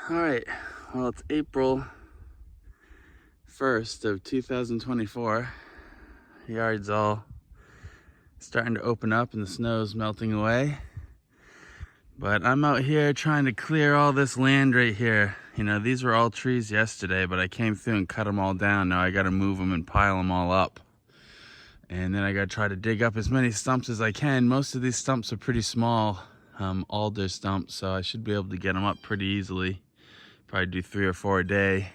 All right, well, it's April 1st of 2024. The yard's all starting to open up and the snow's melting away. But I'm out here trying to clear all this land right here. You know, these were all trees yesterday, but I came through and cut them all down. Now I got to move them and pile them all up. And then I got to try to dig up as many stumps as I can. Most of these stumps are pretty small, alder stumps, so I should be able to get them up pretty easily. Probably do 3 or 4 a day.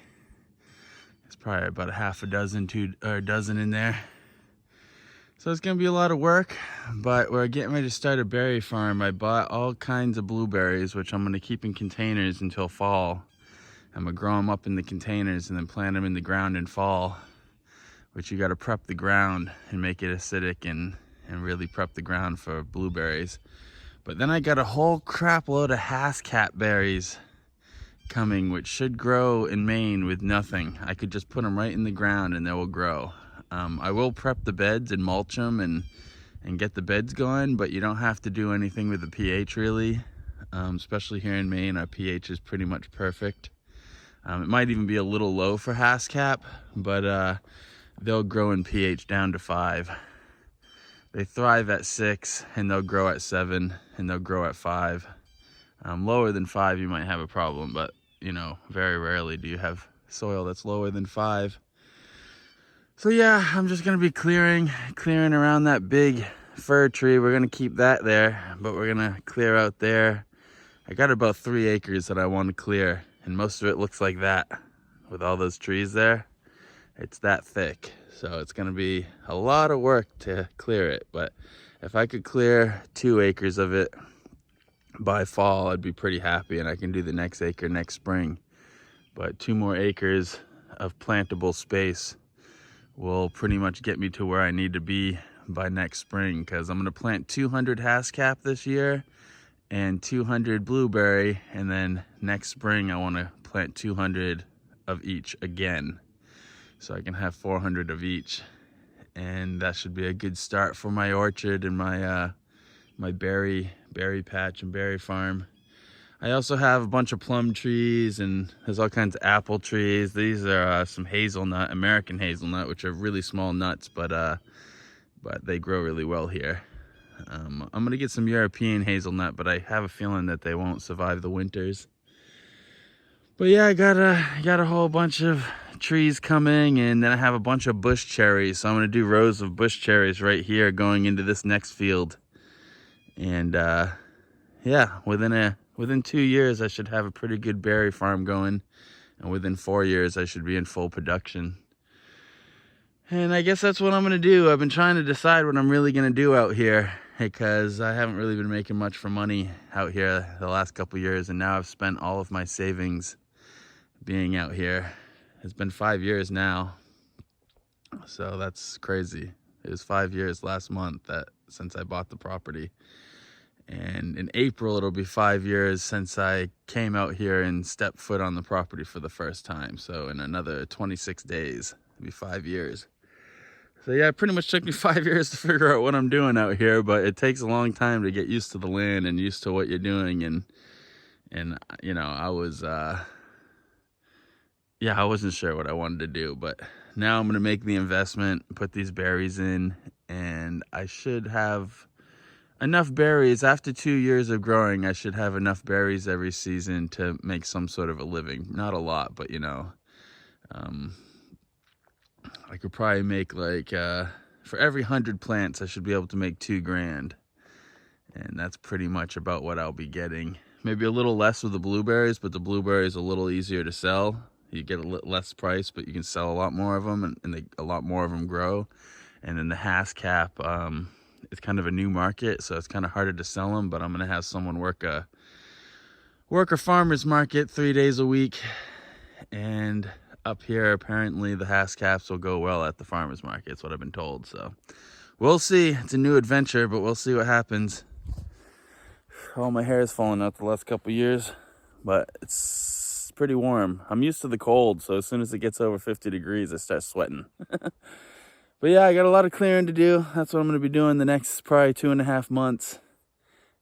It's probably about a half a dozen, a dozen in there. So it's gonna be a lot of work, but we're getting ready to start a berry farm. I bought all kinds of blueberries, which I'm gonna keep in containers until fall. I'm gonna grow them up in the containers and then plant them in the ground in fall, which you gotta prep the ground and make it acidic and really prep the ground for blueberries. But then I got a whole crap load of hascap berries coming, which should grow in Maine with nothing. I could just put them right in the ground and they will grow. I will prep the beds and mulch them and get the beds going, but you don't have to do anything with the pH really. Especially here in Maine, our pH is pretty much perfect. It might even be a little low for hascap, but they'll grow in pH down to 5. They thrive at 6 and they'll grow at 7 and they'll grow at 5. Lower than 5 you might have a problem, but you know, very rarely do you have soil that's lower than 5. So yeah, I'm just gonna be clearing around that big fir tree. We're gonna keep that there, but we're gonna clear out there. I got about 3 acres that I want to clear, and most of it looks like that with all those trees there. It's that thick, so it's gonna be a lot of work to clear it. But if I could clear 2 acres of it by fall, I'd be pretty happy, and I can do the next acre next spring. But 2 more acres of plantable space will pretty much get me to where I need to be by next spring, because I'm going to plant 200 hascap this year and 200 blueberry, and then next spring I want to plant 200 of each again, so I can have 400 of each, and that should be a good start for my orchard and my my berry patch and berry farm. I also have a bunch of plum trees, and there's all kinds of apple trees. These are some hazelnut, American hazelnut, which are really small nuts, but they grow really well here. I'm gonna get some European hazelnut, but I have a feeling that they won't survive the winters. But yeah, I got a whole bunch of trees coming, and then I have a bunch of bush cherries. So I'm gonna do rows of bush cherries right here going into this next field. And yeah, within 2 years I should have a pretty good berry farm going, and within 4 years I should be in full production. And I guess that's what I'm gonna do. I've been trying to decide what I'm really gonna do out here, because I haven't really been making much for money out here the last couple years, and now I've spent all of my savings being out here. It's been 5 years now, so that's crazy. It was 5 years last month since I bought the property. And in April, it'll be 5 years since I came out here and stepped foot on the property for the first time. So in another 26 days, it'll be 5 years. So yeah, it pretty much took me 5 years to figure out what I'm doing out here, but it takes a long time to get used to the land and used to what you're doing. And you know, I wasn't sure what I wanted to do, but now I'm gonna make the investment, put these berries in, and I should have enough berries. After 2 years of growing, I should have enough berries every season to make some sort of a living. Not a lot, but you know, I could probably make like, for every 100 plants, I should be able to make $2,000. And that's pretty much about what I'll be getting. Maybe a little less with the blueberries, but the blueberries are a little easier to sell. You get a little less price, but you can sell a lot more of them, and a lot more of them grow. And then the hascap, it's kind of a new market, so it's kind of harder to sell them, but I'm gonna have someone work a farmer's market 3 days a week. And up here, apparently the hascaps will go well at the farmer's market. That's what I've been told. So we'll see. It's a new adventure, but we'll see what happens. All my hair is falling out the last couple years, but it's pretty warm. I'm used to the cold, so as soon as it gets over 50 degrees, I start sweating. But yeah, I got a lot of clearing to do. That's what I'm going to be doing the next probably 2.5 months.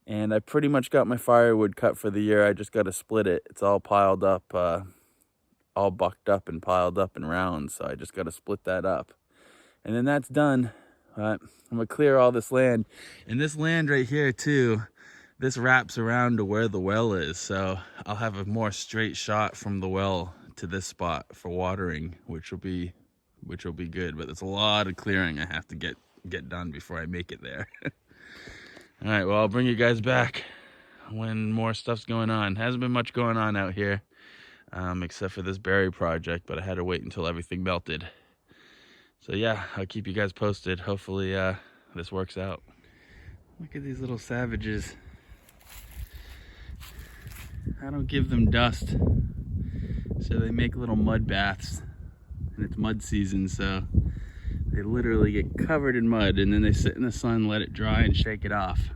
And I pretty much got my firewood cut for the year. I just got to split it. It's all piled up, all bucked up and piled up in rounds. So I just got to split that up. And then that's done. I'm gonna clear all this land. And this land right here too, this wraps around to where the well is. So I'll have a more straight shot from the well to this spot for watering, which will be good. But there's a lot of clearing I have to get done before I make it there. All right, well, I'll bring you guys back when more stuff's going on. Hasn't been much going on out here, except for this berry project, but I had to wait until everything melted. So yeah, I'll keep you guys posted. Hopefully this works out. Look at these little savages. I don't give them dust, so they make little mud baths, and it's mud season, so they literally get covered in mud, and then they sit in the sun, let it dry, and shake it off.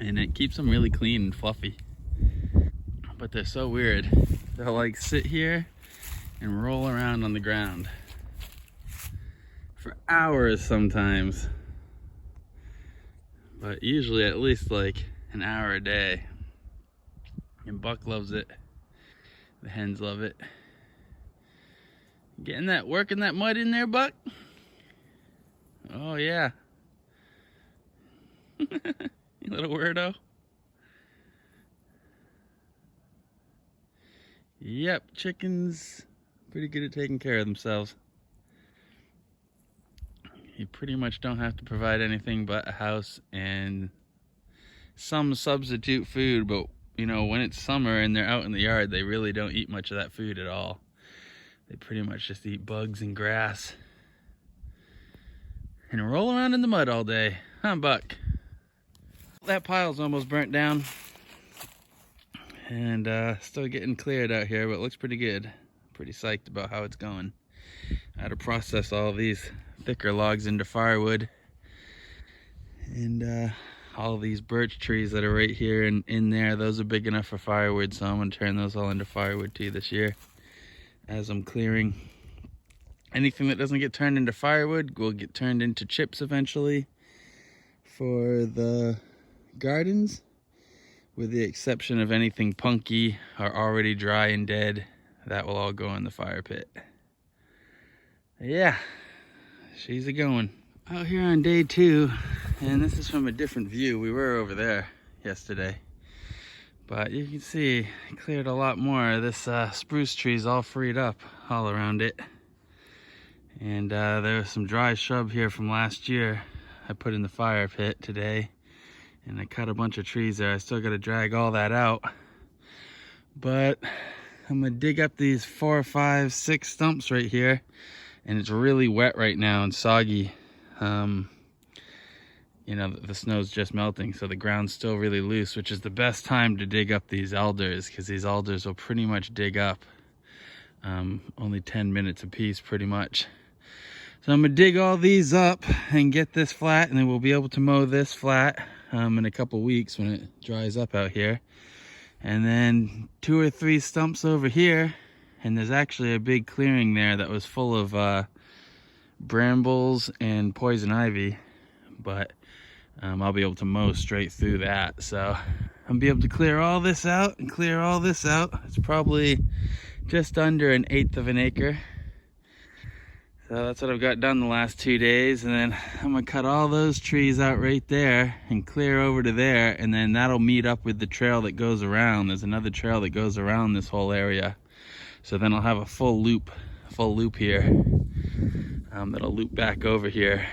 And it keeps them really clean and fluffy. But they're so weird. They'll like sit here and roll around on the ground for hours sometimes. But usually at least like an hour a day. And Buck loves it. The hens love it. Working that mud in there, Buck? Oh yeah. You little weirdo. Yep, chickens pretty good at taking care of themselves. You pretty much don't have to provide anything but a house and some substitute food, but you know, when it's summer and they're out in the yard, they really don't eat much of that food at all. They pretty much just eat bugs and grass and roll around in the mud all day. Huh, Buck? That pile's almost burnt down and still getting cleared out here, but it looks pretty good. Pretty psyched about how it's going. I had to process all these thicker logs into firewood, and all these birch trees that are right here and in there, those are big enough for firewood, so I'm going to turn those all into firewood too this year as I'm clearing. Anything that doesn't get turned into firewood will get turned into chips eventually for the gardens, with the exception of anything punky or already dry and dead. That will all go in the fire pit. Yeah, she's a-going. Out here on day 2, and this is from a different view. We were over there yesterday, but you can see I cleared a lot more. This spruce tree's all freed up all around it, and there was some dry shrub here from last year I put in the fire pit today, and I cut a bunch of trees there. I still got to drag all that out, but I'm gonna dig up these 4, 5, 6 stumps right here, and it's really wet right now and soggy. You know, the snow's just melting, so the ground's still really loose, which is the best time to dig up these alders, because these alders will pretty much dig up. Only 10 minutes a piece pretty much. So I'm gonna dig all these up and get this flat, and then we'll be able to mow this flat in a couple weeks when it dries up out here. And then 2 or 3 stumps over here, and there's actually a big clearing there that was full of brambles and poison ivy, but I'll be able to mow straight through that. So I'll be able to clear all this out and clear all this out. It's probably just under 1/8 of an acre. So that's what I've got done the last 2 days, and then I'm gonna cut all those trees out right there and clear over to there, and then that'll meet up with the trail that goes around. There's another trail that goes around this whole area, so then I'll have a full loop here that'll loop back over here.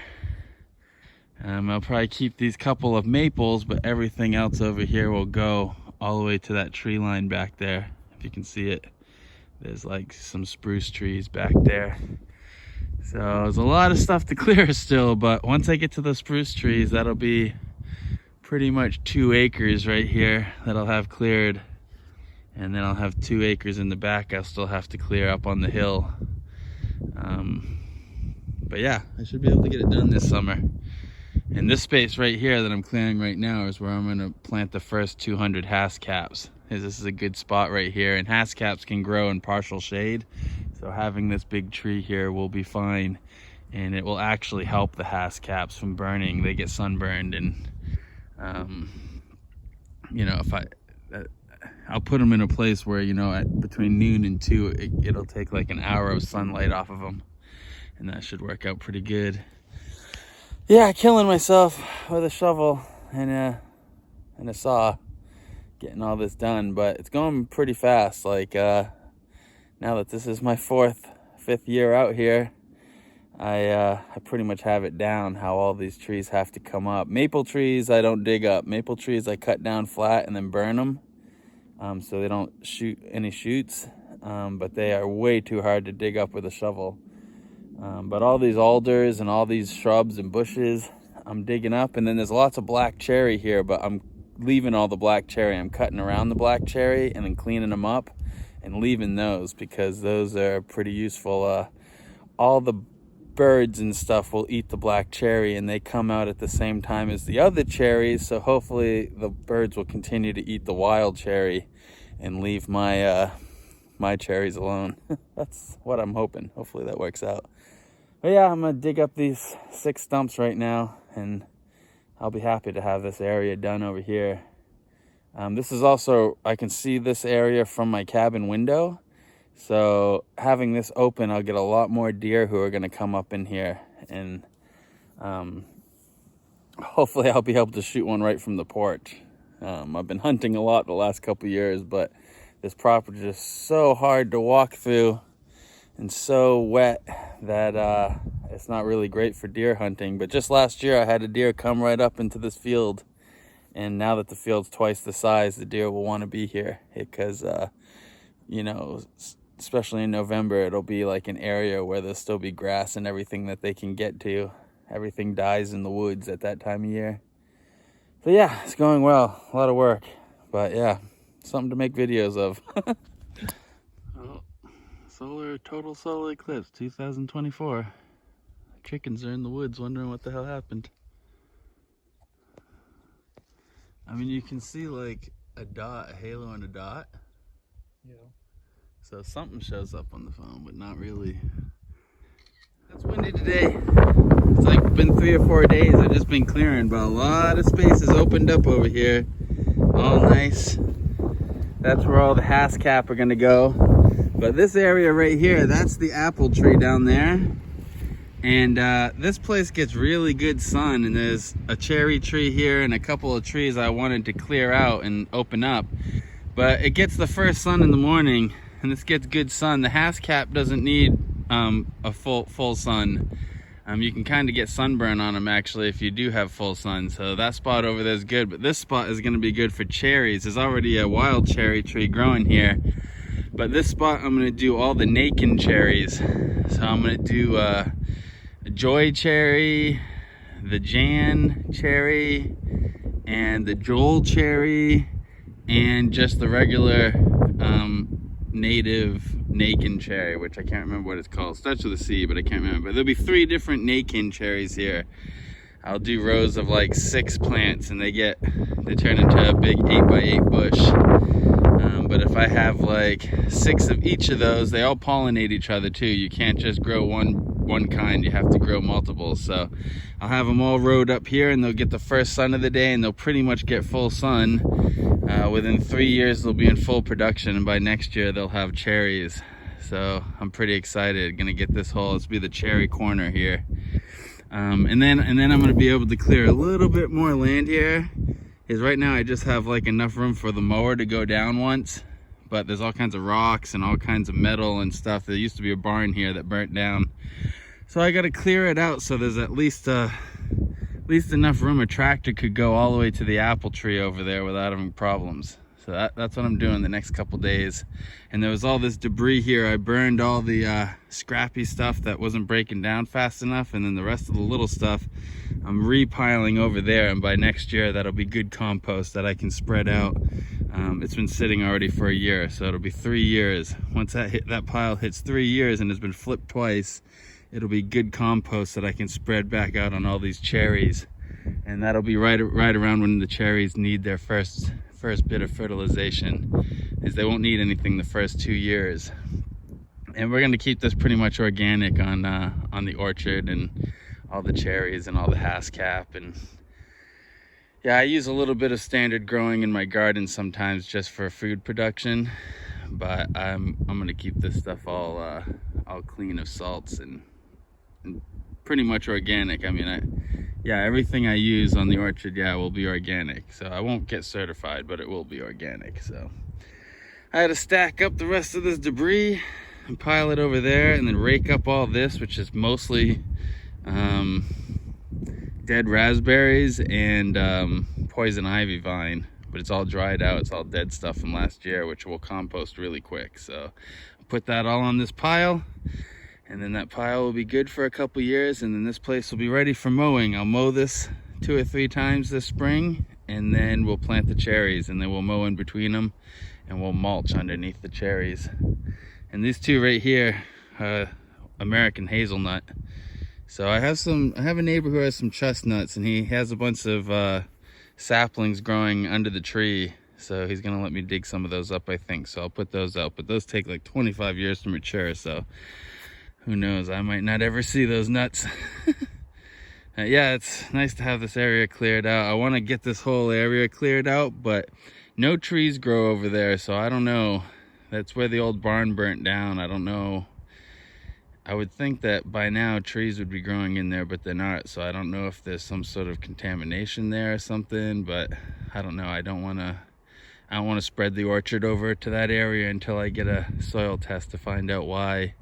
I'll probably keep these couple of maples, but everything else over here will go all the way to that tree line back there. If you can see it, there's like some spruce trees back there. So there's a lot of stuff to clear still, but once I get to the spruce trees, that'll be pretty much 2 acres right here that I'll have cleared. And then I'll have 2 acres in the back I'll still have to clear up on the hill. But yeah, I should be able to get it done this summer. And this space right here that I'm clearing right now is where I'm gonna plant the first 200 haskcaps. This is a good spot right here, and haskcaps can grow in partial shade. So having this big tree here will be fine, and it will actually help the haskcaps from burning. They get sunburned, and you know, if I'll put them in a place where, you know, between noon and 2, it'll take like an hour of sunlight off of them, and that should work out pretty good. Yeah, killing myself with a shovel and a saw, getting all this done, but it's going pretty fast. Like now that this is my 5th year out here, I pretty much have it down how all these trees have to come up. Maple trees I don't dig up. Maple trees I cut down flat and then burn them, so they don't shoot any shoots, but they are way too hard to dig up with a shovel. But all these alders and all these shrubs and bushes I'm digging up, and then there's lots of black cherry here, but I'm leaving all the black cherry. I'm cutting around the black cherry and then cleaning them up and leaving those, because those are pretty useful. All the birds and stuff will eat the black cherry, and they come out at the same time as the other cherries, so hopefully the birds will continue to eat the wild cherry and leave my my cherries alone. That's what I'm hoping. Hopefully that works out. But yeah, I'm gonna dig up these 6 stumps right now, and I'll be happy to have this area done over here. This is also, I can see this area from my cabin window, so having this open, I'll get a lot more deer who are gonna come up in here, and hopefully I'll be able to shoot one right from the porch. I've been hunting a lot the last couple years, but this property is just so hard to walk through and so wet that it's not really great for deer hunting. But just last year I had a deer come right up into this field, and now that the field's twice the size, the deer will want to be here, because you know, especially in November, it'll be like an area where there'll still be grass and everything that they can get to. Everything dies in the woods at that time of year. So yeah, it's going well. A lot of work, but yeah, something to make videos of. Oh, total solar eclipse 2024. Chickens are in the woods wondering what the hell happened. I mean, you can see like a dot, a halo and a dot. Yeah. So something shows up on the phone, but not really. It's windy today. It's like been 3 or 4 days. I've just been clearing, but a lot of space has opened up over here. All nice. That's where all the hascap are gonna go. But this area right here, that's the apple tree down there. And this place gets really good sun, and there's a cherry tree here and a couple of trees I wanted to clear out and open up. But it gets the first sun in the morning, and this gets good sun. The hascap doesn't need a full sun. You can kind of get sunburn on them actually if you do have full sun. So that spot over there is good, but this spot is going to be good for cherries. There's already a wild cherry tree growing here, but this spot I'm going to do all the Nakin cherries. So I'm going to do a Joy cherry, the Jan cherry, and the Joel cherry, and just the regular native Nakin cherry, which I can't remember what it's called. It starts with a C, but I can't remember. But there'll be 3 different Nakin cherries here. I'll do rows of like 6 plants, and they turn into a big 8x8 bush. But if I have like 6 of each of those, they all pollinate each other too. You can't just grow one kind, you have to grow multiple. So I'll have them all rowed up here, and they'll get the first sun of the day, and they'll pretty much get full sun. Within 3 years they'll be in full production, and by next year they'll have cherries. So I'm pretty excited. Gonna get this whole, let's be the cherry corner here. And then I'm gonna be able to clear a little bit more land here, because right now I just have like enough room for the mower to go down once, but there's all kinds of rocks and all kinds of metal and stuff. There used to be a barn here that burnt down, so I got to clear it out so there's at least enough room a tractor could go all the way to the apple tree over there without having problems. So that's what I'm doing the next couple days. And there was all this debris here. I burned all the scrappy stuff that wasn't breaking down fast enough, and then the rest of the little stuff I'm repiling over there, and by next year that'll be good compost that I can spread out. It's been sitting already for a year, so it'll be 3 years. Once that pile hits 3 years and has been flipped twice, it'll be good compost that I can spread back out on all these cherries. And that'll be right around when the cherries need their first bit of fertilization, is they won't need anything the first 2 years. And we're going to keep this pretty much organic on the orchard and all the cherries and all the hascap. And Yeah, I use a little bit of standard growing in my garden sometimes just for food production, but I'm gonna keep this stuff all clean of salts and pretty much organic. I mean, yeah, everything I use on the orchard, yeah, will be organic. So I won't get certified, but it will be organic. So I had to stack up the rest of this debris and pile it over there, and then rake up all this, which is mostly dead raspberries and poison ivy vine, but it's all dried out. It's all dead stuff from last year, which will compost really quick. So I'll put that all on this pile, and then that pile will be good for a couple years, and then this place will be ready for mowing. I'll mow this 2 or 3 times this spring, and then we'll plant the cherries, and then we'll mow in between them, and we'll mulch underneath the cherries. And these two right here, American hazelnut. So I have a neighbor who has some chestnuts, and he has a bunch of saplings growing under the tree. So he's gonna let me dig some of those up, I think. So I'll put those out, but those take like 25 years to mature. So who knows, I might not ever see those nuts. Yeah, it's nice to have this area cleared out. I wanna get this whole area cleared out, but no trees grow over there. So I don't know. That's where the old barn burnt down. I don't know. I would think that by now trees would be growing in there, but they're not. So I don't know if there's some sort of contamination there or something, but I don't know. I don't want to spread the orchard over to that area until I get a soil test to find out why.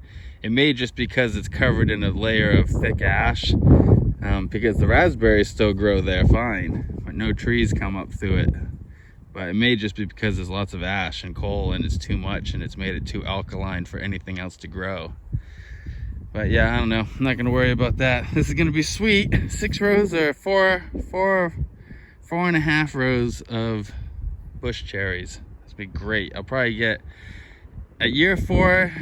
It may just because it's covered in a layer of thick ash, because the raspberries still grow there fine, but no trees come up through it. But it may just be because there's lots of ash and coal, and it's too much, and it's made it too alkaline for anything else to grow. But yeah, I don't know. I'm not gonna worry about that. This is gonna be sweet. 6 rows or four and a half rows of bush cherries. This will be great. I'll probably get, at year 4,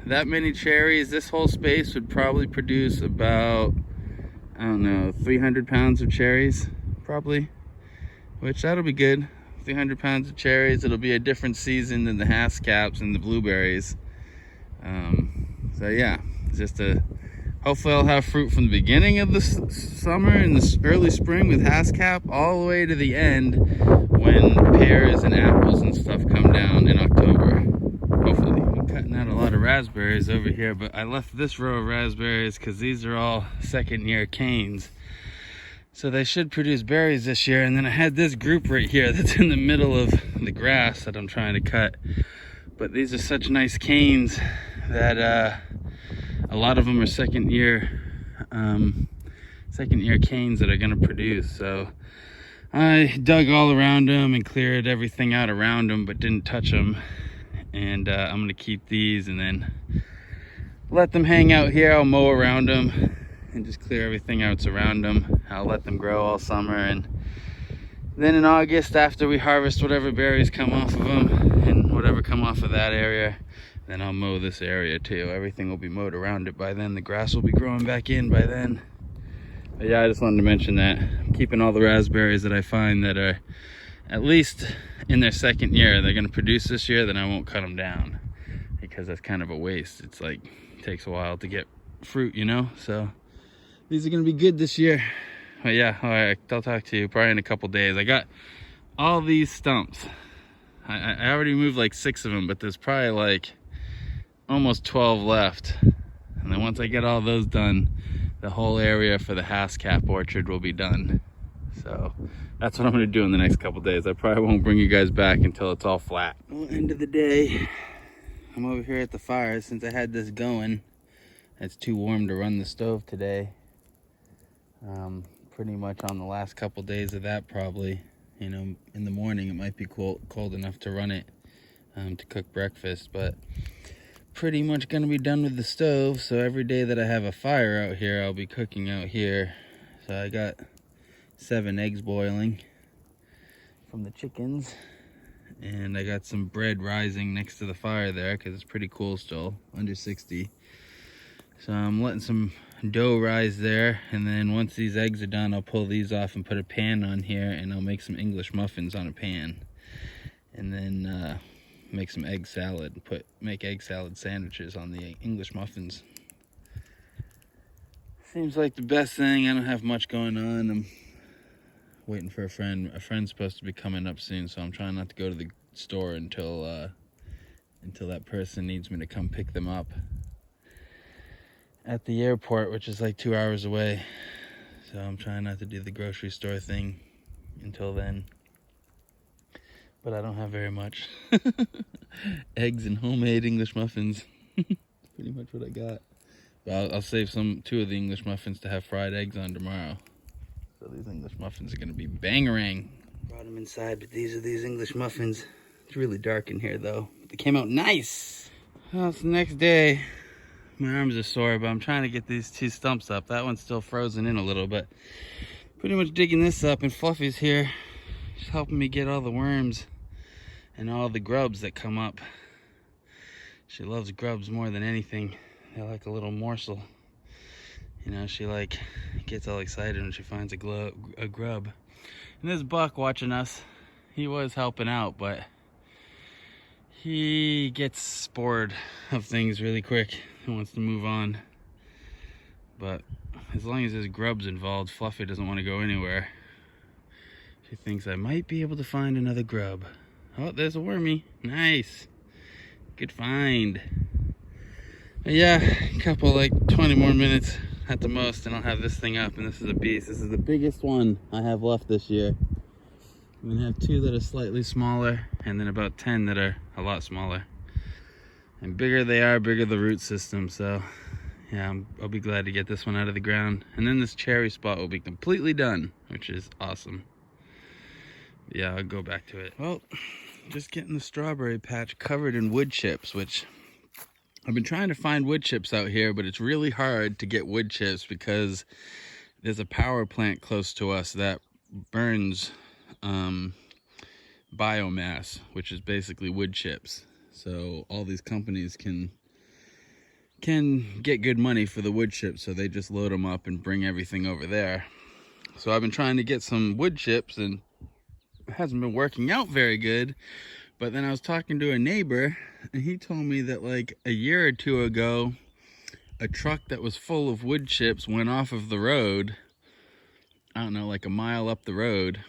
that many cherries. This whole space would probably produce about, I don't know, 300 pounds of cherries, probably. Which that'll be good. 300 pounds of cherries. It'll be a different season than the haskellps and the blueberries. So yeah, hopefully I'll have fruit from the beginning of the summer and the early spring with haskellp all the way to the end when pears and apples and stuff come down in October. Hopefully. I'm cutting out a lot of raspberries over here, but I left this row of raspberries because these are all 2nd-year canes. So they should produce berries this year. And then I had this group right here that's in the middle of the grass that I'm trying to cut. But these are such nice canes that a lot of them are 2nd-year canes that are going to produce. So I dug all around them and cleared everything out around them, but didn't touch them. And I'm going to keep these and then let them hang out here. I'll mow around them and just clear everything out around them. I'll let them grow all summer, and then in August, after we harvest whatever berries come off of them and whatever come off of that area, then I'll mow this area too. Everything will be mowed around it by then. The grass will be growing back in by then. But yeah, I just wanted to mention that. I'm keeping all the raspberries that I find that are at least in their 2nd year. They're gonna produce this year, then I won't cut them down because that's kind of a waste. It's like, it takes a while to get fruit, you know? So these are gonna be good this year. But yeah, all right, I'll talk to you probably in a couple days. I got all these stumps. I already moved like 6 of them, but there's probably like almost 12 left. And then once I get all those done, the whole area for the haskellp orchard will be done. So that's what I'm gonna do in the next couple days. I probably won't bring you guys back until it's all flat. Well, end of the day, I'm over here at the fire. Since I had this going, it's too warm to run the stove today. Pretty much on the last couple days of that, probably. You know, in the morning it might be cold enough to run it to cook breakfast, but pretty much gonna be done with the stove. So every day that I have a fire out here, I'll be cooking out here. So I got 7 eggs boiling from the chickens, and I got some bread rising next to the fire there because it's pretty cool still, under 60. So I'm letting some dough rise there, and then once these eggs are done, I'll pull these off and put a pan on here, and I'll make some English muffins on a pan, and then make some egg salad, make egg salad sandwiches on the English muffins. Seems like the best thing. I don't have much going on. I'm waiting for a friend. A friend's supposed to be coming up soon, so I'm trying not to go to the store until that person needs me to come pick them up at the airport, which is like 2 hours away. So I'm trying not to do the grocery store thing until then. But I don't have very much. Eggs and homemade English muffins. Pretty much what I got. But I'll save two of the English muffins to have fried eggs on tomorrow. So these English muffins are gonna be bangerang. Brought them inside, but these are these English muffins. It's really dark in here though. They came out nice. Well, it's the next day. My arms are sore, but I'm trying to get these 2 stumps up. That one's still frozen in a little, but pretty much digging this up, and Fluffy's here. She's helping me get all the worms and all the grubs that come up. She loves grubs more than anything. They're like a little morsel. You know, she like gets all excited when she finds a grub. And this buck watching us, he was helping out, but he gets bored of things really quick and wants to move on. But as long as there's grubs involved, Fluffy doesn't want to go anywhere. She thinks I might be able to find another grub. Oh, there's a wormy. Nice. Good find. But yeah, a couple, like 20 more minutes at the most, and I'll have this thing up, and this is a beast. This is the biggest one I have left this year. I'm gonna have 2 that are slightly smaller, and then about 10 that are a lot smaller. And bigger they are, bigger the root system. So yeah, I'll be glad to get this one out of the ground. And then this cherry spot will be completely done, which is awesome. But yeah, I'll go back to it. Well, just getting the strawberry patch covered in wood chips, which I've been trying to find wood chips out here, but it's really hard to get wood chips because there's a power plant close to us that burns biomass, which is basically wood chips. So all these companies can get good money for the wood chips, so they just load them up and bring everything over there. So I've been trying to get some wood chips, and it hasn't been working out very good. But then I was talking to a neighbor, and he told me that like a year or 2 ago, a truck that was full of wood chips went off of the road, I don't know, like a mile up the road,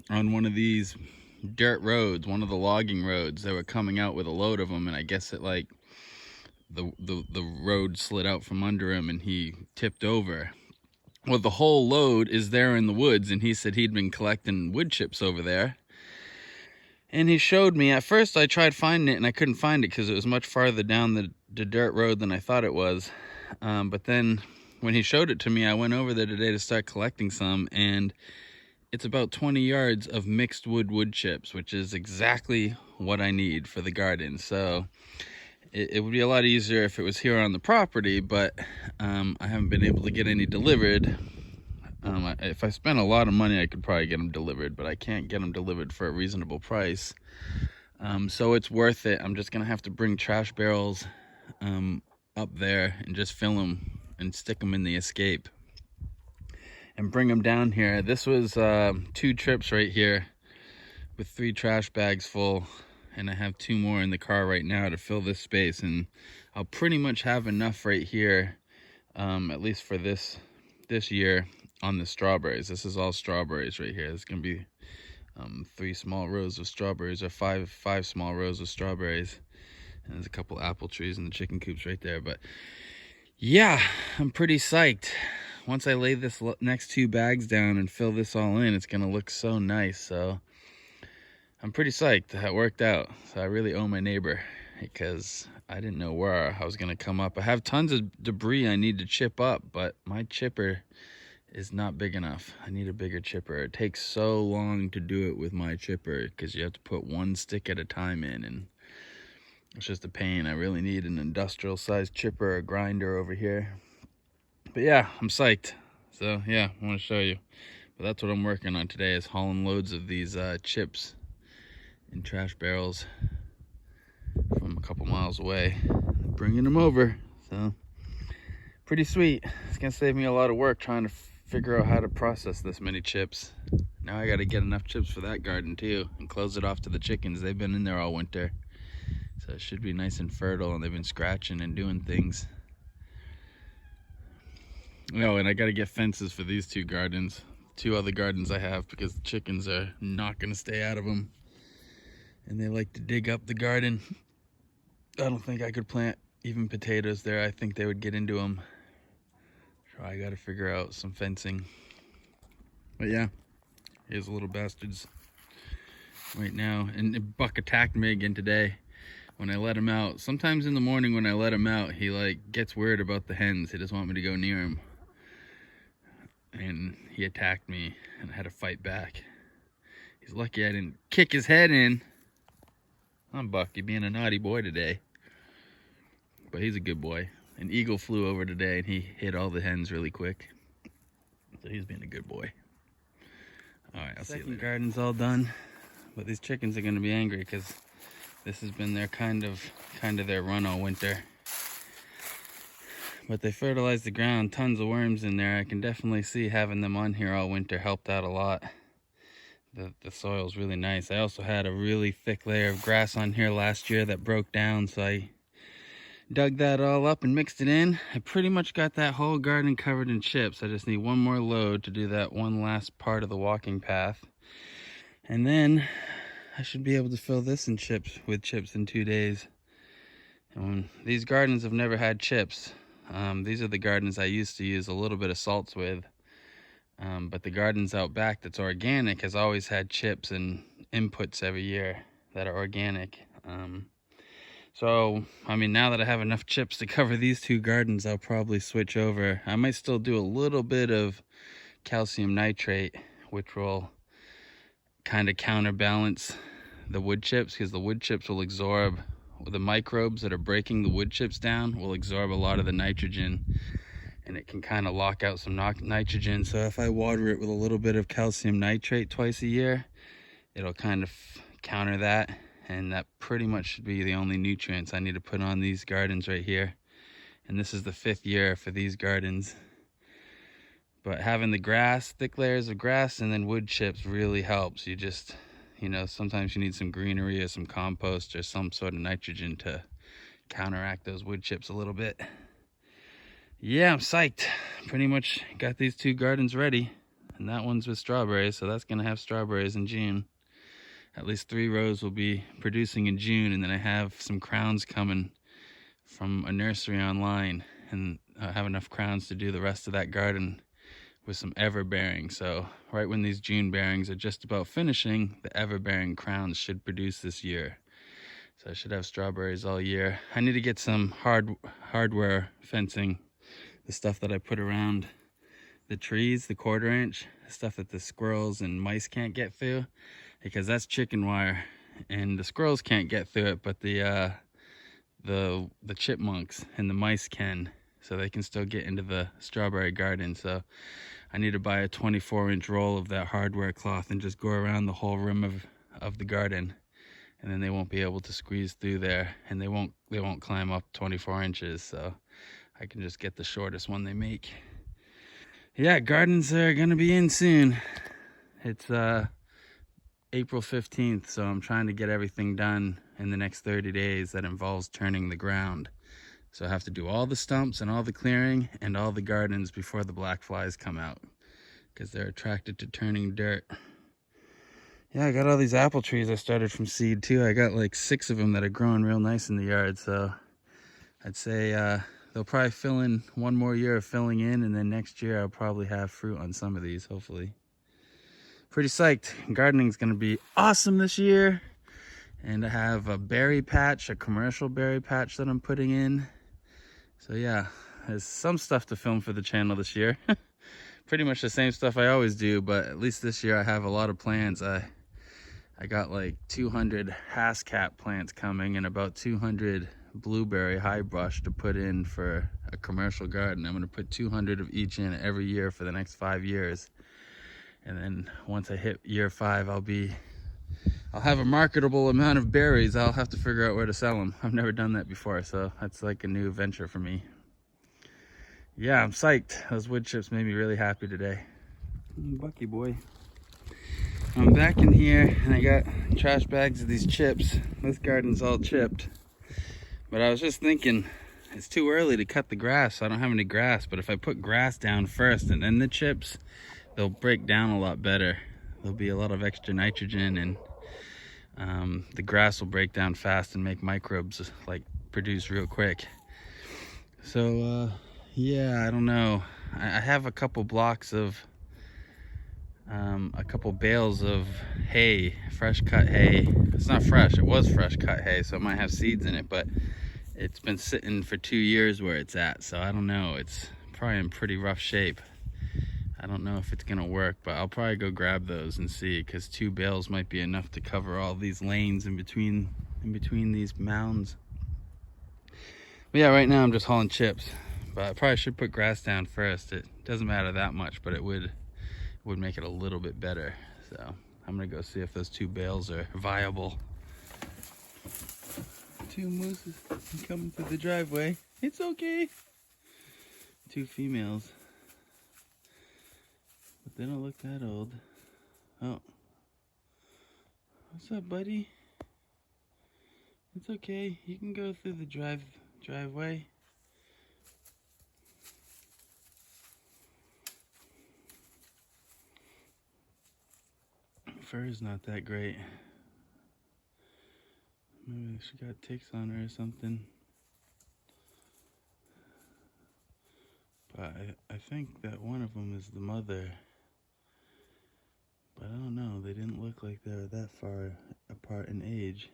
on one of these dirt roads, one of the logging roads. They were coming out with a load of them, and I guess it like the road slid out from under him and he tipped over. Well, the whole load is there in the woods, and he said he'd been collecting wood chips over there. And he showed me. At first I tried finding it and I couldn't find it because it was much farther down the dirt road than I thought it was. But then when he showed it to me, I went over there today to start collecting some, and it's about 20 yards of mixed wood chips, which is exactly what I need for the garden. So it would be a lot easier if it was here on the property, but I haven't been able to get any delivered. If I spent a lot of money, I could probably get them delivered, but I can't get them delivered for a reasonable price. So it's worth it. I'm just gonna have to bring trash barrels up there and just fill them and stick them in the escape and bring them down here. This was 2 trips right here with 3 trash bags full, and I have 2 more in the car right now to fill this space, and I'll pretty much have enough right here, at least for this year, on the strawberries. This is all strawberries right here. There's gonna be 3 small rows of strawberries, or five small rows of strawberries, and there's a couple apple trees and the chicken coops right there. But yeah, I'm pretty psyched. Once I lay this next 2 bags down and fill this all in, it's gonna look so nice. So I'm pretty psyched that it worked out. So I really owe my neighbor, because I didn't know where I was gonna come up. I have tons of debris I need to chip up, but my chipper is not big enough. I need a bigger chipper. It takes so long to do it with my chipper because you have to put 1 stick at a time in, and it's just a pain. I really need an industrial sized chipper or grinder over here. But yeah, I'm psyched. So yeah, I want to show you. But that's what I'm working on today, is hauling loads of these chips in trash barrels from a couple miles away, bringing them over. So pretty sweet. It's gonna save me a lot of work trying to figure out how to process this many chips. Now I got to get enough chips for that garden too, and close it off to the chickens. They've been in there all winter, so it should be nice and fertile, and they've been scratching and doing things. Oh, and I got to get fences for these 2 gardens. 2 other gardens I have because the chickens are not gonna stay out of them. And they like to dig up the garden. I don't think I could plant even potatoes there. I think they would get into them. So I gotta figure out some fencing. But yeah, here's the little bastards right now. And Buck attacked me again today when I let him out. Sometimes in the morning when I let him out, he like gets weird about the hens. He doesn't want me to go near him. And he attacked me and I had to fight back. He's lucky I didn't kick his head in. I'm Buck, you're being a naughty boy today. But he's a good boy. An eagle flew over today and he hit all the hens really quick. So he's being a good boy. Alright, I'll see you later. Second garden's all done. But these chickens are gonna be angry because this has been their kind of their run all winter. But they fertilized the ground, tons of worms in there. I can definitely see having them on here all winter helped out a lot. The soil's really nice. I also had a really thick layer of grass on here last year that broke down, so I dug that all up and mixed it in. I pretty much got that whole garden covered in chips. I just need one more load to do that one last part of the walking path. And then I should be able to fill this in chips in 2 days. And these gardens have never had chips. These are the gardens I used to use a little bit of salts with. But the gardens out back that's organic has always had chips and inputs every year that are organic. So, I mean, now that I have enough chips to cover these 2 gardens, I'll probably switch over. I might still do a little bit of calcium nitrate, which will kind of counterbalance the wood chips, because the wood chips will absorb, the microbes that are breaking the wood chips down will absorb a lot of the nitrogen, and it can kind of lock out some nitrogen. So if I water it with a little bit of calcium nitrate twice a year, it'll kind of counter that, and that pretty much should be the only nutrients I need to put on these gardens right here. And this is the 5th year for these gardens. But having the grass, thick layers of grass and then wood chips really helps. You just, you know, sometimes you need some greenery or some compost or some sort of nitrogen to counteract those wood chips a little bit. Yeah, I'm psyched. Pretty much got these 2 gardens ready. And that one's with strawberries, so that's gonna have strawberries in June. At least 3 rows will be producing in June, and then I have some crowns coming from a nursery online, and I have enough crowns to do the rest of that garden with some ever-bearing. So right when these June bearings are just about finishing, the ever-bearing crowns should produce this year. So I should have strawberries all year. I need to get some hardware fencing, the stuff that I put around the trees, the 1/4 inch, the stuff that the squirrels and mice can't get through, because that's chicken wire, and the squirrels can't get through it, but the chipmunks and the mice can, so they can still get into the strawberry garden. So I need to buy a 24-inch roll of that hardware cloth and just go around the whole rim of the garden, and then they won't be able to squeeze through there, and they won't climb up 24 inches, so I can just get the shortest one they make. Yeah, gardens are gonna be in soon. It's April 15th, so I'm trying to get everything done in the next 30 days that involves turning the ground. So I have to do all the stumps and all the clearing and all the gardens before the black flies come out, because they're attracted to turning dirt. Yeah, I got all these apple trees I started from seed too. I got like 6 of them that are growing real nice in the yard, so I'd say they'll probably fill in 1 more year of filling in, and then next year I'll probably have fruit on some of these, hopefully. Pretty psyched. Gardening's gonna be awesome this year. And I have a berry patch, a commercial berry patch that I'm putting in. So yeah, there's some stuff to film for the channel this year. Pretty much the same stuff I always do, but at least this year I have a lot of plans. I got like 200 hascap plants coming and about 200 blueberry high brush to put in for a commercial garden. I'm gonna put 200 of each in every year for the next 5 years. And then once I hit year 5, I'll have a marketable amount of berries. I'll have to figure out where to sell them. I've never done that before, so that's like a new venture for me. Yeah, I'm psyched. Those wood chips made me really happy today. Bucky boy. I'm back in here and I got trash bags of these chips. This garden's all chipped. But I was just thinking, it's too early to cut the grass, so I don't have any grass. But if I put grass down first and then the chips, they'll break down a lot better. There'll be a lot of extra nitrogen, and the grass will break down fast and make microbes like produce real quick. So yeah, I don't know. I have a couple blocks of a couple bales of hay, fresh cut hay. It's not fresh, it was fresh cut hay, so it might have seeds in it, but it's been sitting for 2 years where it's at, so I don't know. It's probably in pretty rough shape. I don't know if it's gonna work, but I'll probably go grab those and see, because 2 bales might be enough to cover all these lanes in between these mounds. But yeah, right now I'm just hauling chips, but I probably should put grass down first. It doesn't matter that much, but it would make it a little bit better. So I'm gonna go see if those 2 bales are viable. 2 mooses coming through the driveway. It's okay. 2 females. But they don't look that old. Oh. What's up, buddy? It's okay. You can go through the driveway. Fur is not that great. Maybe she got ticks on her or something. But I think that one of them is the mother. But I don't know, they didn't look like they were that far apart in age.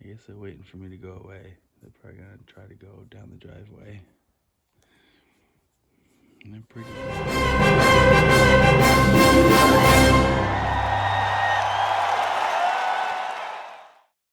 I guess they're waiting for me to go away. They're probably gonna try to go down the driveway. And they're pretty cool.